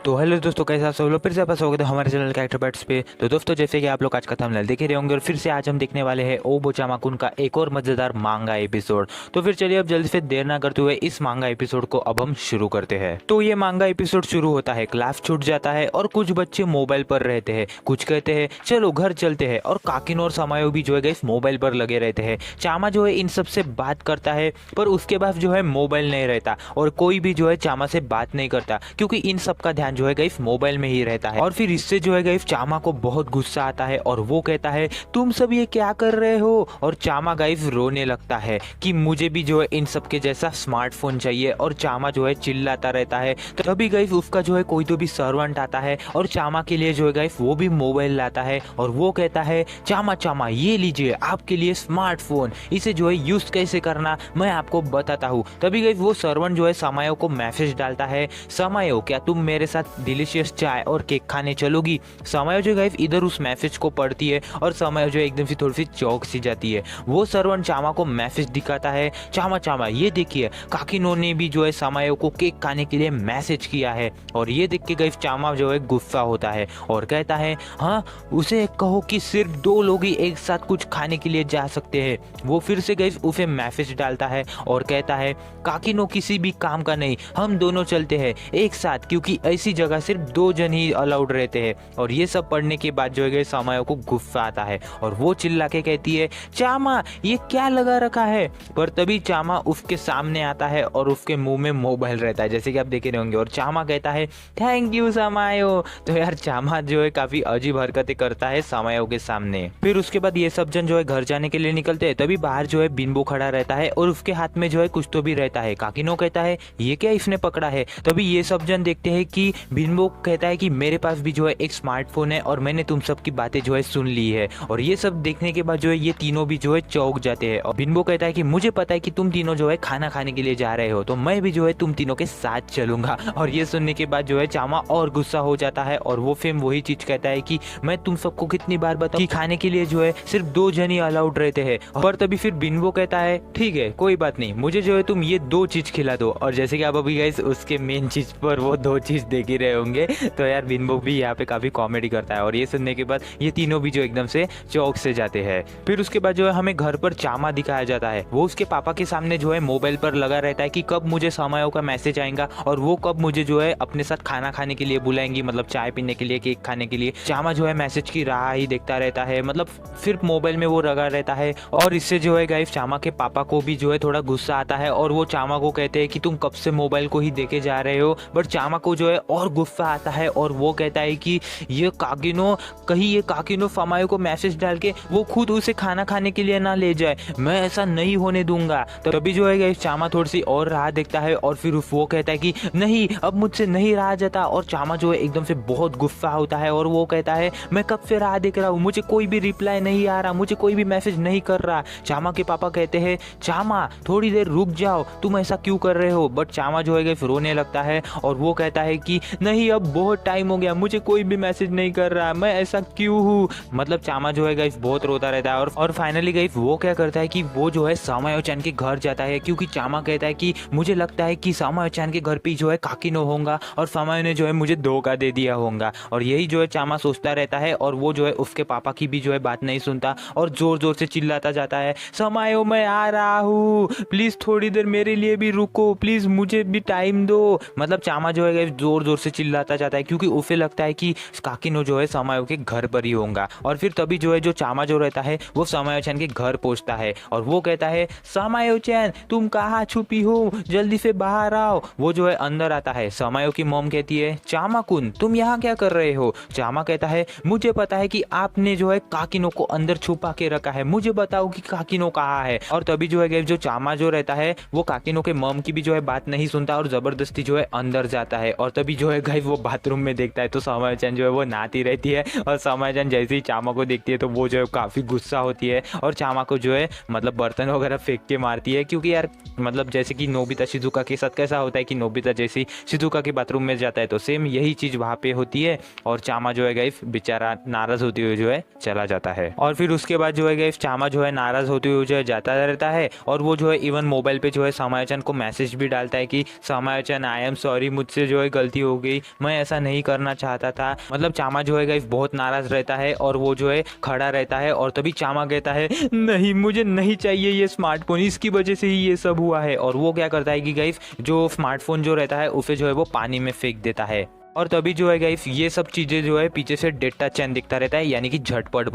तो हेलो दोस्तों, कैसे आप सब लोग फिर से आपका स्वागत है हमारे चैनल कैरेक्टर बैट्स पे। तो दोस्तों, जैसे कि आप लोग आज का थंबनेल देख ही रहे होंगे और फिर से आज हम देखने वाले हैं ओ बोचामाकुन का एक और मजेदार मांगा एपिसोड। तो फिर चलिए अब जल्दी से देर ना करते हुए इस मांगा एपिसोड को अब हम शुरू करते हैं। तो ये मांगा एपिसोड शुरू होता है, क्लास छूट जाता है और कुछ बच्चे मोबाइल पर रहते हैं। कुछ कहते हैं चलो घर चलते हैं और काकिनो और समायो भी जो है गाइस मोबाइल पर लगे रहते हैं। चामा जो है इन सबसे बात करता है पर उसके पास जो है मोबाइल नहीं रहता और कोई भी जो है चामा से बात नहीं करता क्योंकि इन सब का ध्यान जो है गाइस मोबाइल में ही रहता है। और फिर इससे जो है गाइस चामा को बहुत गुस्सा आता है और वो कहता है तुम सब ये क्या कर रहे हो। और चामा गाइस रोने लगता है कि मुझे भी जो है इन सब के जैसा स्मार्टफोन चाहिए। और चामा जो है चिल्लाता रहता है। तभी गाइस उसका जो है कोई तो भी सर्वेंट आता है और चामा के लिए जो है गाइस वो भी मोबाइल लाता है और वो कहता है चामा चामा ये लीजिए आपके लिए स्मार्टफोन, इसे जो है यूज कैसे करना मैं आपको बताता हूँ। तभी गाइस वो सर्वेंट जो है समायो को मैसेज डालता है, समायो क्या तुम मेरे साथ डिलीशियस चाय और केक खाने चलोगी। समायो जो गाइस इधर उस मैसेज को पढ़ती है और समायो जो एकदम से थोड़ी सी चौंक सी जाती है। वो सर्वेंट चामा को मैसेज दिखाता है, चामा चामा ये देखिए काकिनो ने भी जो है समायो को केक खाने के लिए मैसेज किया है। और ये देख के गाइस चामा जो है गुस्सा होता है और कहता है हाँ उसे कहो कि सिर्फ 2 लोग ही एक साथ कुछ खाने के लिए जा सकते हैं। वो फिर से गाइस उसे मैसेज डालता है और कहता है काकिनो किसी भी काम का नहीं, हम दोनों चलते हैं एक साथ क्योंकि ऐसी जगह सिर्फ 2 जन ही अलाउड रहते हैं। और ये सब पढ़ने के बाद जो है समायो को गुस्सा आता है और वो चिल्ला के कहती है चामा ये क्या लगा रखा है। पर तभी चामा उसके सामने आता है और उसके मुंह में मोबाइल रहता है जैसे कि आप देख रहे होंगे। और चामा कहता है थैंक यू समायो। तो यार चामा जो है काफी अजीब हरकतें करता है समायो के सामने। फिर उसके बाद ये सब जन जो है घर जाने के लिए निकलते हैं। तभी बाहर जो है बिंबो खड़ा रहता है और उसके हाथ में जो है कुछ तो भी रहता है। काकिनो कहता है ये क्या इसने पकड़ा है। तभी ये सब जन देखते हैं कि बिंबो कहता है कि मेरे पास भी जो है एक स्मार्टफोन है और मैंने तुम सब की बातें जो है सुन ली है। और ये सब देखने के बाद जो है ये तीनों भी जो है चौंक जाते हैं। और बिंबो कहता है कि मुझे पता है कि तुम तीनों जो है खाना खाने के लिए जा रहे हो तो मैं भी जो है तुम तीनों के साथ चलूंगा। और ये सुनने के बाद जो है चामा और गुस्सा हो जाता है और वो फिर वही चीज कहता है कि मैं तुम सबको कितनी बार बताऊं कि खाने के लिए जो है सिर्फ 2 जन ही अलाउड रहते हैं। और तभी फिर बिंबो कहता है ठीक है कोई बात नहीं, मुझे जो है तुम ये 2 चीज खिला दो। और जैसे कि आप अभी गाइस उसके मेन चीज पर वो 2 चीज देख ही रहे होंगे तो यार बिंबो भी यहाँ पे काफी कॉमेडी करता है। और ये सुनने के बाद ये तीनों भी जो एकदम से चौक से जाते हैं। फिर उसके बाद जो है हमें घर पर चामा दिखाया जाता है। वो उसके पापा के सामने जो है मोबाइल पर लगा रहता है कि कब मुझे समायो का मैसेज आएगा और वो कब मुझे जो है अपने साथ खाना खाने के लिए बुलाएंगी, मतलब चाय पीने के लिए, केक खाने के लिए। चामा जो है मैसेज की राह ही देखता रहता है, मतलब सिर्फ मोबाइल में वो लगा रहता है। और इससे जो है गाइस चामा के पापा को भी जो है थोड़ा गुस्सा आता है और वो चामा को कहते हैं कि तुम कब से मोबाइल को ही देखे जा रहे हो। बट चामा को जो है और गुस्सा आता है और वो कहता है कि ये काकिनो समायो को मैसेज डाल के वो खुद उसे खाना खाने के लिए ना ले जाए, मैं ऐसा नहीं होने दूंगा। तभी जो है गाइस चामा थोड़ी सी और राह देखता है और फिर वो कहता है कि नहीं अब मुझसे नहीं रहा जाता। और चामा जो है एकदम से बहुत गुस्सा होता है और वो कहता है मैं कब से राह देख रहा हूँ, मुझे कोई भी रिप्लाई नहीं आ रहा, मुझे कोई भी मैसेज नहीं कर रहा। चामा के पापा कहते हैं चामा थोड़ी देर रुक जाओ, तुम ऐसा क्यों कर रहे हो। बट चामा जो है गाइस रोने लगता है और वो कहता है कि नहीं अब बहुत टाइम हो गया, मुझे कोई भी मैसेज नहीं कर रहा, मैं ऐसा क्यों हूँ। मतलब चामा जो है गाइस बहुत रोता रहता है। और फाइनली गाइस वो क्या करता है कि वो जो है समायो चान के घर जाता है क्योंकि चामा कहता है कि मुझे लगता है कि समायो चान के घर पे जो है काकिनो होगा और समायो ने जो है मुझे धोखा दे दिया होगा। और यही जो है चामा सोचता रहता है और वो जो है उसके पापा की भी जो है बात नहीं सुनता और जोर जोर से चिल्लाता जाता है समायो मैं आ रहा हूँ, प्लीज थोड़ी देर मेरे लिए भी रुको, प्लीज मुझे भी टाइम दो। मतलब चामा जो है जोर जोर से चिल्लाता जाता है क्योंकि उसे लगता है कि काकिनो जो है समायो के घर पर ही होगा। और फिर तभी जो है जो चामा जो रहता है वो समायो चैन के घर पहुंचता है और वो कहता है समायो चैन तुम कहाँ छुपी हो, जल्दी से बाहर आओ। वो जो है अंदर आता है। समायो की मॉम कहती है चामा कुन तुम यहाँ क्या कर रहे हो। चामा कहता है मुझे पता है कि आपने जो है काकिनो को अंदर छुपा के रखा है, मुझे बताओ कि काकिनो कहाँ है। और तभी जो है जो चामा जो रहता है वो काकिनो के मॉम की भी जो है बात नहीं सुनता और जबरदस्ती जो है अंदर जाता है। और तभी जो है गाइस वो बाथरूम में देखता है तो समायो चैन जो है वो नहाती रहती है। और समायो चैन जैसे ही चामा को देखती है तो वो जो है काफी गुस्सा होती है और चामा को जो है मतलब बर्तन वगैरह फेंक के मारती है। क्योंकि यार मतलब जैसे कि नोबिता शिजुका के साथ कैसा होता है कि नोबिता जैसे शिजुका के बाथरूम में जाता है तो सेम यही चीज वहाँ पे होती है। और चामा जो है गाइस बेचारा नाराज होते हुए जो है चला जाता है। और फिर उसके बाद जो है गाइस चामा जो है नाराज होते हुए जो है जाता रहता है और वो जो है इवन मोबाइल पे जो है समायो-chan को मैसेज भी डालता है कि समायो-chan आई एम सॉरी, मुझसे जो है गलती हो हो गई, मैं ऐसा नहीं करना चाहता था। मतलब चामा जो है गाइस बहुत नाराज रहता है और वो जो है खड़ा रहता है और तभी चामा कहता है नहीं, मुझे नहीं चाहिए ये स्मार्टफोन, इसकी वजह से ही ये सब हुआ है। और वो क्या करता है कि गाइस जो स्मार्टफोन जो रहता है उसे जो है वो पानी में फेंक देता है। और तभी जो है गाइस ये सब चीज़ें जो है पीछे से डेटा चैन दिखता रहता है, यानी कि झटपट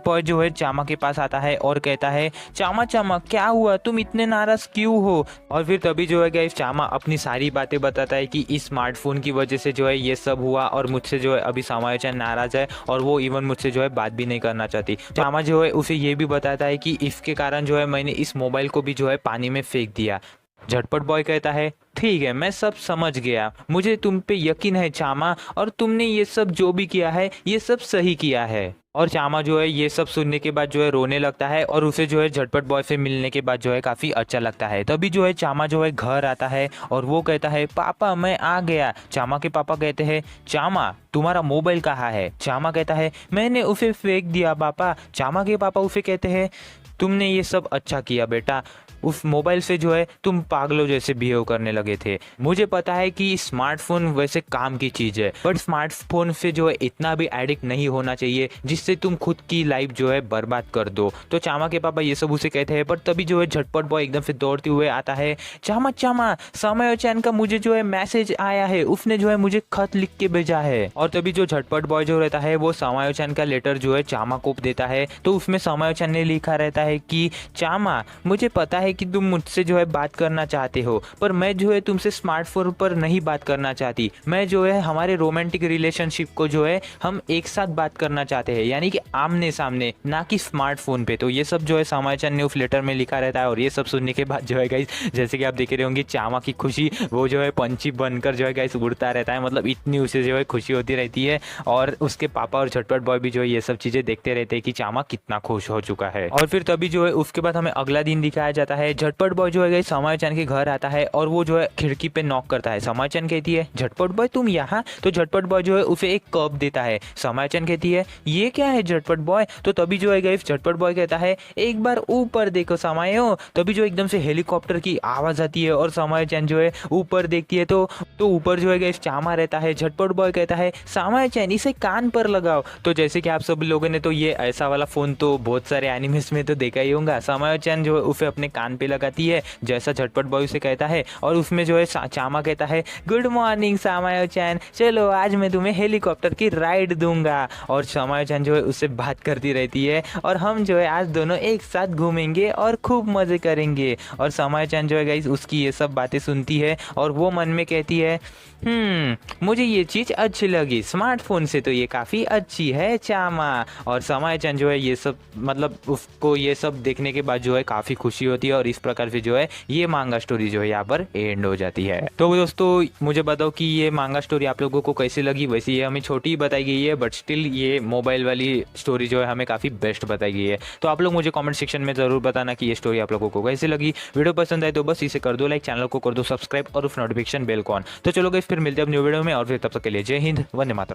बॉय जो है चामा के पास आता है और कहता है चामा चामा क्या हुआ, तुम इतने नाराज क्यों हो। और फिर तभी जो है गाइस चामा अपनी सारी बातें बताता है कि इस स्मार्टफोन की वजह से जो है ये सब हुआ और मुझसे जो है अभी समायोचन नाराज है और वो इवन मुझसे जो है बात भी नहीं करना चाहती। चामा जो है उसे ये भी बताता है कि इसके कारण जो है मैंने इस मोबाइल को भी जो है पानी में फेंक दिया। झटपट बॉय कहता है ठीक है, मैं सब समझ गया, मुझे तुम पे यकीन है चामा, और तुमने ये सब जो भी किया है ये सब सही किया है। और चामा जो है ये सब सुनने के बाद जो है रोने लगता है और उसे जो है झटपट बॉय से मिलने के बाद जो है काफ़ी अच्छा लगता है। तभी जो है चामा जो है घर आता है और वो कहता है पापा मैं आ गया। चामा के पापा कहते हैं चामा तुम्हारा मोबाइल कहाँ है। चामा कहता है मैंने उसे फेंक दिया पापा। चामा के पापा उसे कहते हैं तुमने ये सब अच्छा किया बेटा, उस मोबाइल से जो है तुम पागलों जैसे बिहेव करने लगे थे। मुझे पता है कि स्मार्टफोन वैसे काम की चीज़ है, बट स्मार्टफोन से जो है इतना भी एडिक्ट नहीं होना चाहिए जिससे तुम खुद की लाइफ जो है बर्बाद कर दो। तो चामा के पापा ये सब उसे कहते हैं, पर तभी जो है झटपट बॉय एकदम से दौड़ते हुए आता है चामा चामा समायोचन का मुझे जो है मैसेज आया है, उसने जो है मुझे खत लिख के भेजा है। और तभी जो झटपट बॉय जो रहता है वो समायोचन का लेटर जो है चामा को देता है। तो उसमें समायोचन ने लिखा रहता है कि चामा मुझे पता है कि तुम मुझसे जो है बात करना चाहते हो, पर मैं जो है तुमसे स्मार्टफोन पर नहीं बात करना चाहती। मैं जो है हमारे रोमांटिक रिलेशनशिप को जो है हम एक साथ बात करना चाहते हैं, यानी कि आमने सामने, ना कि स्मार्टफोन पे। तो ये सब जो है समाचार ने उस लेटर में लिखा रहता है। और ये सब सुनने के बाद जो है गाइस जैसे कि आप देख रहे होंगे चामा की खुशी वो जो है पंछी बनकर जो है गाइस उड़ता रहता है, मतलब इतनी उसे जो है खुशी होती रहती है। और उसके पापा और झटपट बॉय भी जो है ये सब चीज़ें देखते रहते हैं कि चामा कितना खुश हो चुका है। और फिर तभी जो है उसके बाद हमें अगला दिन दिखाया जाता है। झटपट बॉय जो है समाचार के घर आता है और वो जो है खिड़की पे नॉक करता है। समाचार कहती है झटपट बॉय तुम यहाँ। तो झटपट बॉय जो है उसे एक कप देता है। समाचार कहती है ये क्या है झटपट बॉय। तो तभी जो है गाइस झटपट बॉय कहता है एक बार ऊपर देखो समायो। तभी जो एकदम से हेलीकॉप्टर की आवाज आती है और समाचार जो है ऊपर देखती है तो ऊपर जो है गाइस चामा रहता है। झटपट बॉय कहता है समाचार इसे कान पर लगाओ। तो जैसे कि आप सब लोगों ने तो ये ऐसा वाला फोन तो बहुत सारे एनिमेस में तो देखा ही होगा। समाचार जो है उसे अपने कान पे लगाती है जैसा झटपट बॉय उसे कहता है। और उसमें जो है चामा कहता है गुड मॉर्निंग समायो-चैन, चलो आज मैं तुम्हें हेलीकॉप्टर की राइड दूंगा। और समायो-चैन जो है उससे बात करती रहती है और हम जो है आज दोनों एक साथ घूमेंगे और खूब मजे करेंगे। और समायो-चैन जो है गाइस उसकी ये सब बातें सुनती है और वो मन में कहती है मुझे ये चीज़ अच्छी लगी, स्मार्टफोन से तो ये काफ़ी अच्छी है चामा। और समायो-चैन जो है ये सब मतलब उसको ये सब देखने के बाद जो है काफ़ी खुशी होती है और इस प्रकार से जो है ये मांगा स्टोरी जो है यहाँ पर एंड हो जाती है। तो दोस्तों मुझे बताओ कि ये मांगा स्टोरी आप लोगों को कैसी लगी। वैसे ये हमें छोटी ही बताई गई है बट स्टिल ये मोबाइल वाली स्टोरी जो है हमें काफ़ी बेस्ट बताई गई है। तो आप लोग मुझे कमेंट सेक्शन में ज़रूर बताना कि ये स्टोरी आप लोगों को कैसी लगी। वीडियो पसंद आए तो बस इसे कर दो लाइक, चैनल को कर दो सब्सक्राइब और उस नोटिफिकेशन बेल को ऑन। तो चलो गाइस फिर मिलते हैं अब न्यू वीडियो में और फिर तब तक के लिए जय हिंद, वंदे मातरम।